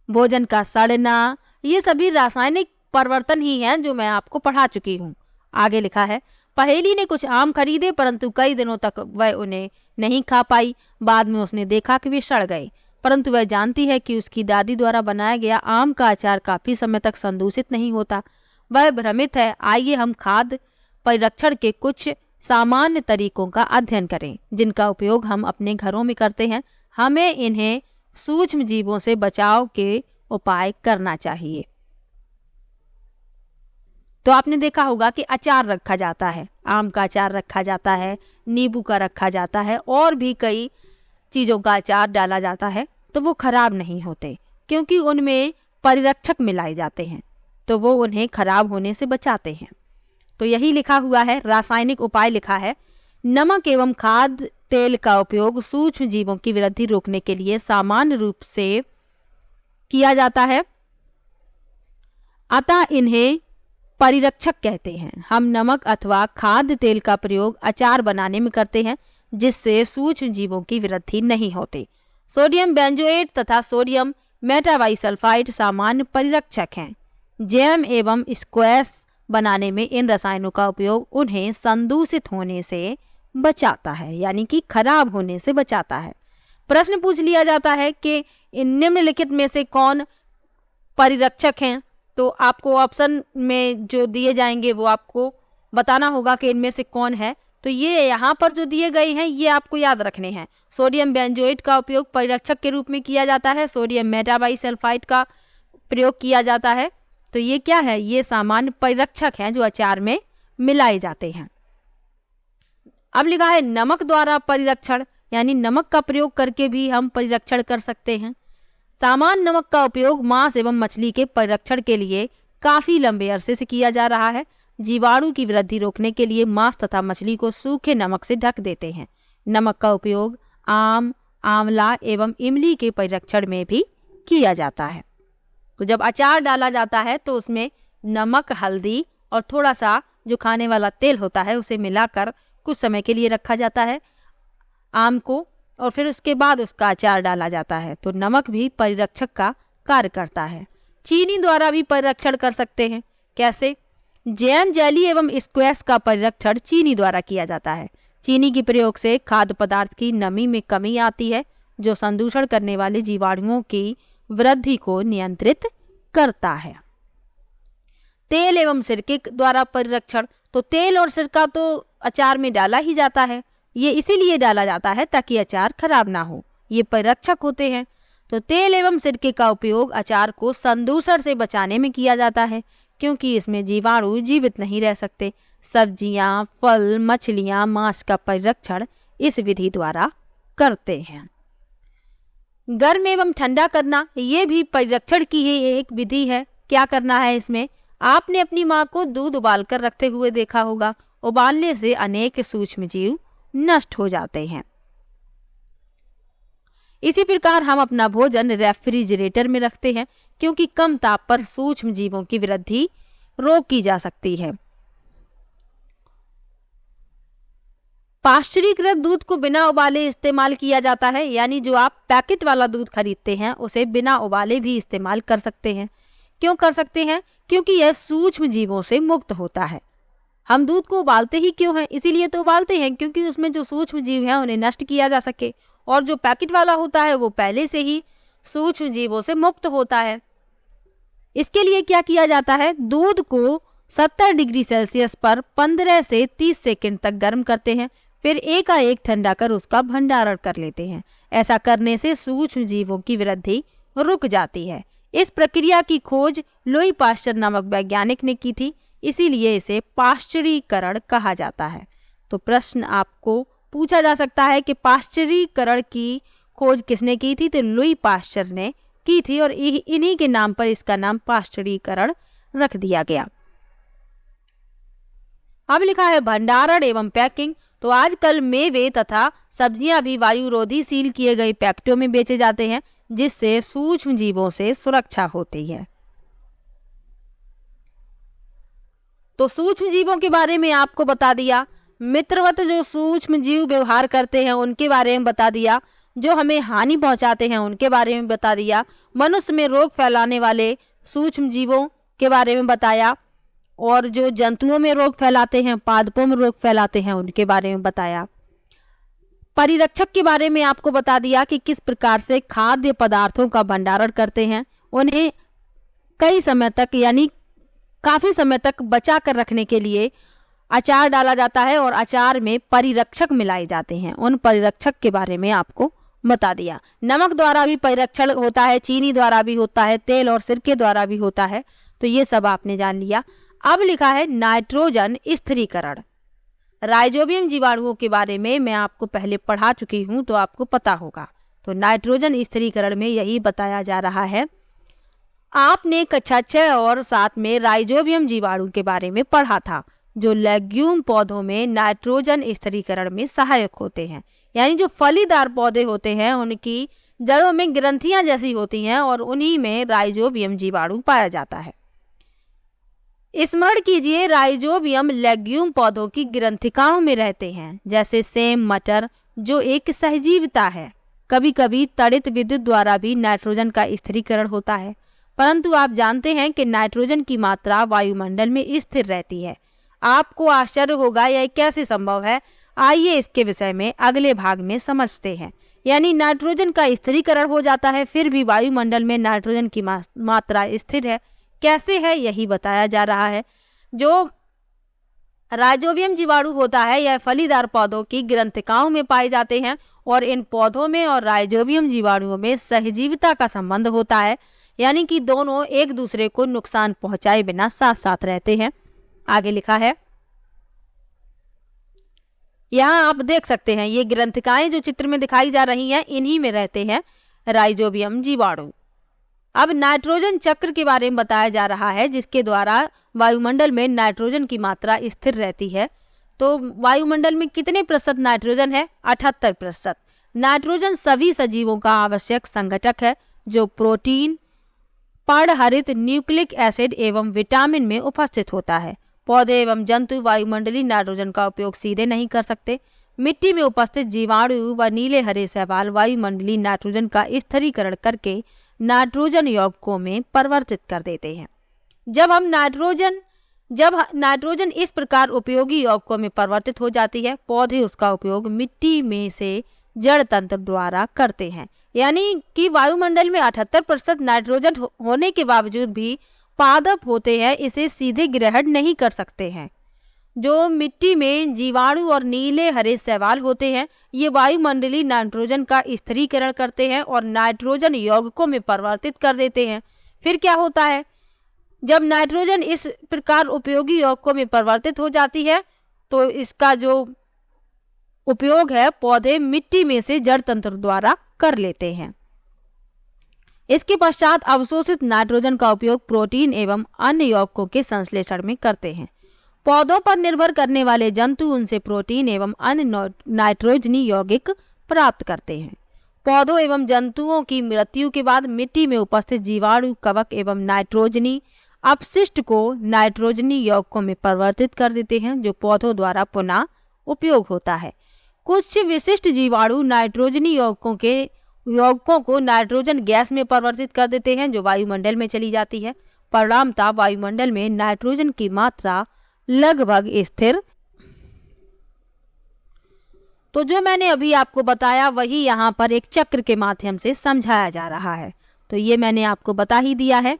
Speaker 1: भोजन का सड़ना, ये सभी रासायनिक परिवर्तन ही हैं जो मैं आपको पढ़ा चुकी हूँ। आगे लिखा है, पहेली ने कुछ आम खरीदे परंतु कई दिनों तक वह उन्हें नहीं खा पाई। बाद में उसने देखा कि वे सड़ गए, परंतु वह जानती है कि उसकी दादी द्वारा बनाया गया आम का अचार काफी समय तक संदूषित नहीं होता। वह भ्रमित है। आइए हम खाद्य परिरक्षण के कुछ सामान्य तरीकों का अध्ययन करें जिनका उपयोग हम अपने घरों में करते हैं। हमें इन्हें सूक्ष्म जीवों से बचाव के उपाय करना चाहिए। तो आपने देखा होगा कि अचार रखा जाता है, आम का अचार रखा जाता है, नींबू का रखा जाता है और भी कई चीज़ों का अचार डाला जाता है, तो वो खराब नहीं होते क्योंकि उनमें परिरक्षक मिलाए जाते हैं, तो वो उन्हें खराब होने से बचाते हैं। तो यही लिखा हुआ है। रासायनिक उपाय लिखा है, नमक एवं खाद्य तेल का उपयोग सूक्ष्म जीवों की वृद्धि रोकने के लिए सामान्य रूप से किया जाता है, अतः इन्हें परिरक्षक कहते हैं। हम नमक अथवा खाद्य तेल का प्रयोग अचार बनाने में करते हैं जिससे सूक्ष्म जीवों की वृद्धि नहीं होती। सोडियम बेंजोएट तथा सोडियम मेटाबाइसल्फाइड सामान्य परिरक्षक हैं। जैम एवं स्क्वैश बनाने में इन रसायनों का उपयोग उन्हें संदूषित होने से बचाता है, यानी कि खराब होने से बचाता है। प्रश्न पूछ लिया जाता है कि इन निम्नलिखित में से कौन परिरक्षक हैं, तो आपको ऑप्शन में जो दिए जाएंगे वो आपको बताना होगा कि इनमें से कौन है। तो ये यहाँ पर जो दिए गए हैं ये आपको याद रखने हैं। सोडियम बेंजोएट का उपयोग परिरक्षक के रूप में किया जाता है, सोडियम मेटाबाइसल्फाइड का प्रयोग किया जाता है। तो ये क्या है, ये सामान्य परिरक्षक हैं जो अचार में मिलाए जाते हैं। अब लिखा है नमक द्वारा परिरक्षण, यानी नमक का प्रयोग करके भी हम परिरक्षण कर सकते हैं। सामान्य नमक का उपयोग मांस एवं मछली के परिरक्षण के लिए काफी लंबे अरसे से किया जा रहा है। जीवाणु की वृद्धि रोकने के लिए मांस तथा मछली को सूखे नमक से ढक देते हैं। नमक का उपयोग आम, आंवला एवं इमली के परिरक्षण में भी किया जाता है। तो जब अचार डाला जाता है तो उसमें नमक, हल्दी और थोड़ा सा जो खाने वाला तेल होता है उसे मिलाकर कुछ समय के लिए रखा जाता है आम को, और फिर उसके बाद उसका अचार डाला जाता है। तो नमक भी परिरक्षक का कार्य करता है। चीनी द्वारा भी परिरक्षण कर सकते हैं। कैसे? जैम, जेली एवं स्क्वैश का परिरक्षण चीनी द्वारा किया जाता है। चीनी के प्रयोग से खाद्य पदार्थ की नमी में कमी आती है जो संदूषण करने वाले जीवाणुओं की वृद्धि को नियंत्रित करता है। तेल एवं सिरके द्वारा परिरक्षण, तो तेल और सिरका तो अचार में डाला ही जाता है। ये इसीलिए डाला जाता है ताकि अचार खराब ना हो, ये परिरक्षक होते हैं। तो तेल एवं सिरके का उपयोग अचार को संदूषण से बचाने में किया जाता है। क्योंकि इसमें जीवाणु जीवित नहीं रह सकते। सब्जियां, फल, मछलियां, मांस का परिरक्षण इस विधि द्वारा करते हैं। गर्म एवं ठंडा करना ये भी परिरक्षण की ही एक विधि है। क्या करना है इसमें? आपने अपनी माँ को दूध उबालकर रखते हुए देखा होगा। उबालने से अनेक सूक्ष्म जीव नष्ट हो जाते हैं। इसी प्रकार हम अपना भोजन रेफ्रिजरेटर में रखते हैं, क्योंकि कम ताप पर सूक्ष्म जीवों की वृद्धि रोकी जा सकती है। पाश्चरीकृत दूध को बिना उबाले इस्तेमाल किया जाता है, यानी जो आप पैकेट वाला दूध खरीदते हैं उसे बिना उबाले भी इस्तेमाल कर सकते हैं। क्यों कर सकते हैं? क्योंकि यह सूक्ष्म जीवों से मुक्त होता है। हम दूध को उबालते ही क्यों हैं? इसीलिए तो उबालते हैं क्योंकि उसमें जो सूक्ष्म जीव हैं उन्हें नष्ट किया जा सके, और जो पैकेट वाला होता है वो पहले से ही सूक्ष्म जीवों से मुक्त होता है। इसके लिए क्या किया जाता है? दूध को 70 डिग्री सेल्सियस पर 15 से 30 सेकंड तक गर्म करते हैं, फिर एकाएक ठंडा कर उसका भंडारण कर लेते हैं। ऐसा करने से सूक्ष्म जीवों की वृद्धि रुक जाती है। इस प्रक्रिया की खोज लुई पाश्चर नामक वैज्ञानिक ने की थी, इसीलिए इसे पाश्चरीकरण कहा जाता है। तो प्रश्न आपको पूछा जा सकता है कि पाश्चरीकरण की खोज किसने की थी? तो लुई पाश्चर ने की थी, और इन्हीं के नाम पर इसका नाम पाश्चरीकरण रख दिया गया। अब लिखा है भंडारण एवं पैकिंग। तो आजकल मेवे तथा सब्जियां भी वायुरोधी सील किए गए पैकेटों में बेचे जाते हैं, जिससे सूक्ष्म जीवों से सुरक्षा होती है। तो सूक्ष्म जीवों के बारे में आपको बता दिया। मित्रवत जो सूक्ष्म जीव व्यवहार करते हैं उनके बारे में बता दिया। जो हमें हानि पहुंचाते हैं उनके बारे में बता दिया। मनुष्य में रोग फैलाने वाले सूक्ष्म जीवों के बारे में बताया, और जो जंतुओं में रोग फैलाते हैं, पादपों में रोग फैलाते हैं, उनके बारे में बताया। परिरक्षक के बारे में आपको बता दिया कि किस प्रकार से खाद्य पदार्थों का भंडारण करते हैं। उन्हें कई समय तक, यानी काफी समय तक बचा कर रखने के लिए अचार डाला जाता है, और अचार में परिरक्षक मिलाए जाते हैं। उन परिरक्षक के बारे में आपको बता दिया। नमक द्वारा भी परिरक्षण होता है, चीनी द्वारा भी होता है, तेल और सिरके द्वारा भी होता है। तो ये सब आपने जान लिया। अब लिखा है नाइट्रोजन स्थिरीकरण। राइजोबियम जीवाणुओं के बारे में मैं आपको पहले पढ़ा चुकी हूं, तो आपको पता होगा। तो नाइट्रोजन स्थिरीकरण में यही बताया जा रहा है। आपने कक्षा 6 और 7 में राइजोबियम जीवाणु के बारे में पढ़ा था, जो लेग्यूम पौधों में नाइट्रोजन स्थिरीकरण में सहायक होते हैं। यानी जो फलीदार पौधे होते हैं उनकी जड़ों में ग्रंथियां जैसी होती हैं, और उन्हीं में राइजोबियम जीवाणु पाया जाता है। स्मरण कीजिए, राइजोबियम लेग्यूम पौधों की ग्रंथिकाओं में रहते हैं, जैसे सेम, मटर, जो एक सहजीविता है। कभी कभी तड़ित विद्युत द्वारा भी नाइट्रोजन का स्थिरीकरण होता है, परंतु आप जानते हैं कि नाइट्रोजन की मात्रा वायुमंडल में स्थिर रहती है। आपको आश्चर्य होगा यह कैसे संभव है। आइए इसके विषय में अगले भाग में समझते हैं। यानी नाइट्रोजन का स्थिरीकरण हो जाता है, फिर भी वायुमंडल में नाइट्रोजन की मात्रा स्थिर है। कैसे है यही बताया जा रहा है। जो राइजोबियम जीवाणु होता है यह फलीदार पौधों की ग्रंथिकाओं में पाए जाते हैं, और इन पौधों में और राइजोबियम जीवाणुओं में सहजीविता का संबंध होता है, यानी कि दोनों एक दूसरे को नुकसान पहुंचाए बिना साथ साथ रहते हैं। आगे लिखा है, यहाँ आप देख सकते हैं ये ग्रंथिकाएं जो चित्र में दिखाई जा रही हैं, इन्हीं में रहते हैं राइजोबियम जीवाणु। अब नाइट्रोजन चक्र के बारे में बताया जा रहा है, जिसके द्वारा वायुमंडल में नाइट्रोजन की मात्रा स्थिर रहती है। तो वायुमंडल में कितने प्रतिशत नाइट्रोजन है? 78%। नाइट्रोजन सभी सजीवों का आवश्यक संघटक है, जो प्रोटीन, पर्णहरित, न्यूक्लिक एसिड एवं विटामिन में उपस्थित होता है। पौधे एवं जंतु वायुमंडलीय नाइट्रोजन का उपयोग सीधे नहीं कर सकते। मिट्टी में उपस्थित जीवाणु व नीले हरे शैवाल वायुमंडलीय नाइट्रोजन का स्थिरीकरण करके नाइट्रोजन यौगिकों में परिवर्तित कर देते हैं। जब नाइट्रोजन इस प्रकार उपयोगी यौगिकों में परिवर्तित हो जाती है, पौधे उसका उपयोग मिट्टी में से जड़ तंत्र द्वारा करते हैं। यानी कि वायुमंडल में 78% नाइट्रोजन होने के बावजूद भी पादप होते हैं इसे सीधे ग्रहण नहीं कर सकते हैं। जो मिट्टी में जीवाणु और नीले हरे शैवाल होते हैं, ये वायुमंडलीय नाइट्रोजन का स्थिरीकरण करते हैं और नाइट्रोजन यौगिकों में परिवर्तित कर देते हैं। फिर क्या होता है? जब नाइट्रोजन इस प्रकार उपयोगी यौगिकों में परिवर्तित हो जाती है तो इसका जो उपयोग है पौधे मिट्टी में से जड़ तंत्र द्वारा कर लेते हैं। इसके पश्चात अवशोषित नाइट्रोजन का उपयोग प्रोटीन एवं अन्य यौगिकों के संश्लेषण में करते हैं। पौधों पर निर्भर करने वाले जंतु उनसे प्रोटीन एवं अन्य नाइट्रोजनी यौगिक प्राप्त करते हैं। पौधों एवं जंतुओं की मृत्यु के बाद मिट्टी में उपस्थित जीवाणु कवक एवं नाइट्रोजनी अपशिष्ट को नाइट्रोजनी यौगिकों में परिवर्तित कर देते हैं, जो पौधों द्वारा पुनः उपयोग होता है। कुछ विशिष्ट जीवाणु नाइट्रोजनी यौगिकों को नाइट्रोजन गैस में परिवर्तित कर देते हैं, जो वायुमंडल में चली जाती है। परिणामतः वायुमंडल में नाइट्रोजन की मात्रा लगभग स्थिर। तो जो मैंने अभी आपको बताया वही यहाँ पर एक चक्र के माध्यम से समझाया जा रहा है, तो ये मैंने आपको बता ही दिया है।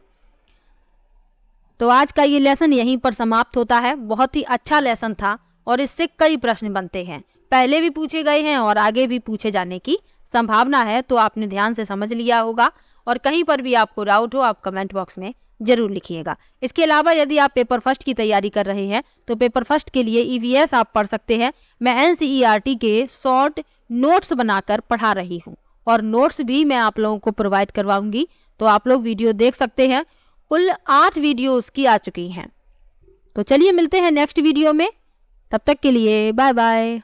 Speaker 1: तो आज का ये लेसन यहीं पर समाप्त होता है। बहुत ही अच्छा लेसन था और इससे कई प्रश्न बनते हैं, पहले भी पूछे गए हैं और आगे भी पूछे जाने की संभावना है, तो आपने ध्यान से समझ लिया होगा। और कहीं पर भी आपको डाउट हो आप कमेंट बॉक्स में जरूर लिखिएगा। इसके अलावा यदि आप पेपर फर्स्ट की तैयारी कर रहे हैं तो पेपर फर्स्ट के लिए ईवीएस आप पढ़ सकते हैं। मैं एनसीईआरटी के शॉर्ट नोट्स बनाकर पढ़ा रही हूँ और नोट्स भी मैं आप लोगों को प्रोवाइड करवाऊंगी, तो आप लोग वीडियो देख सकते हैं। कुल 8 वीडियो उसकी आ चुकी हैं। तो चलिए मिलते हैं नेक्स्ट वीडियो में, तब तक के लिए बाय बाय।